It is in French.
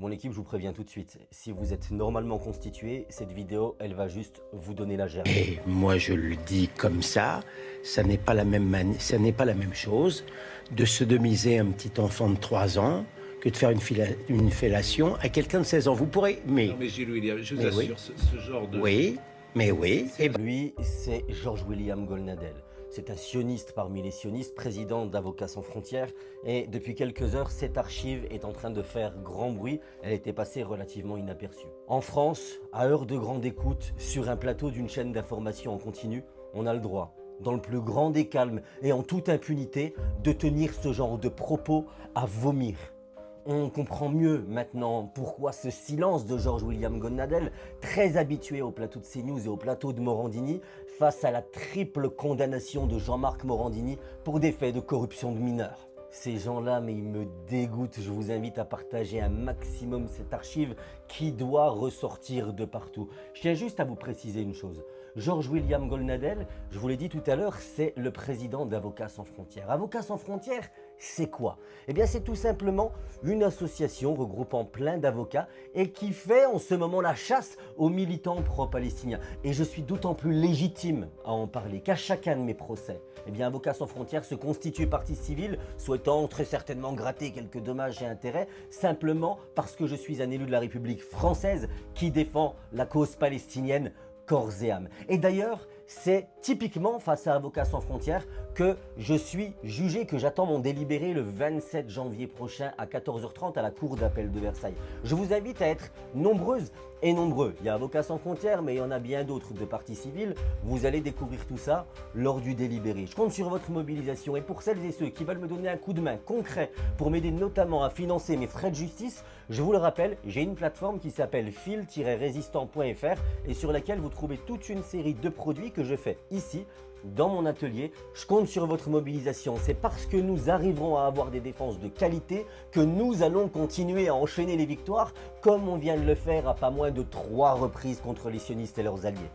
Mon équipe, je vous préviens tout de suite, si vous êtes normalement constitué, cette vidéo, elle va juste vous donner la gerbe. Et moi, je le dis comme ça n'est pas la même chose de sodomiser un petit enfant de 3 ans que de faire une fellation à quelqu'un de 16 ans. Vous pourrez, Non mais Gilles William, je vous mais oui, assure, ce genre de... oui, mais oui, et ben, Lui, c'est Georges William Golnadel. C'est un sioniste parmi les sionistes, président d'Avocats sans frontières. Et depuis quelques heures, cette archive est en train de faire grand bruit. Elle était passée relativement inaperçue. En France, à heure de grande écoute, sur un plateau d'une chaîne d'information en continu, on a le droit, dans le plus grand des calmes et en toute impunité, de tenir ce genre de propos à vomir. On comprend mieux maintenant pourquoi ce silence de Georges William Golnadel, très habitué au plateau de CNews et au plateau de Morandini, face à la triple condamnation de Jean-Marc Morandini pour des faits de corruption de mineurs. Ces gens-là, mais ils me dégoûtent. Je vous invite à partager un maximum cette archive qui doit ressortir de partout. Je tiens juste à vous préciser une chose. Georges William Golnadel, je vous l'ai dit tout à l'heure, c'est le président d'Avocats sans frontières. Avocats sans frontières, c'est quoi? Eh bien, c'est tout simplement une association regroupant plein d'avocats et qui fait en ce moment la chasse aux militants pro-palestiniens. Et je suis d'autant plus légitime à en parler qu'à chacun de mes procès, eh bien, Avocats sans frontières se constitue partie civile, souhaitant très certainement gratter quelques dommages et intérêts, simplement parce que je suis un élu de la République française qui défend la cause palestinienne corps et âme. Et d'ailleurs, c'est typiquement face à Avocats sans frontières que je suis jugé, que j'attends mon délibéré le 27 janvier prochain à 14h30 à la cour d'appel de Versailles. Je vous invite à être nombreuses et nombreux. Il y a Avocats sans frontières, mais il y en a bien d'autres de parties civiles. Vous allez découvrir tout ça lors du délibéré. Je compte sur votre mobilisation et pour celles et ceux qui veulent me donner un coup de main concret pour m'aider notamment à financer mes frais de justice, je vous le rappelle, j'ai une plateforme qui s'appelle fil-résistant.fr et sur laquelle vous trouvez toute une série de produits que je fais ici dans mon atelier. Je compte sur votre mobilisation. C'est parce que nous arriverons à avoir des défenses de qualité que nous allons continuer à enchaîner les victoires comme on vient de le faire à pas moins de 3 reprises contre les sionistes et leurs alliés.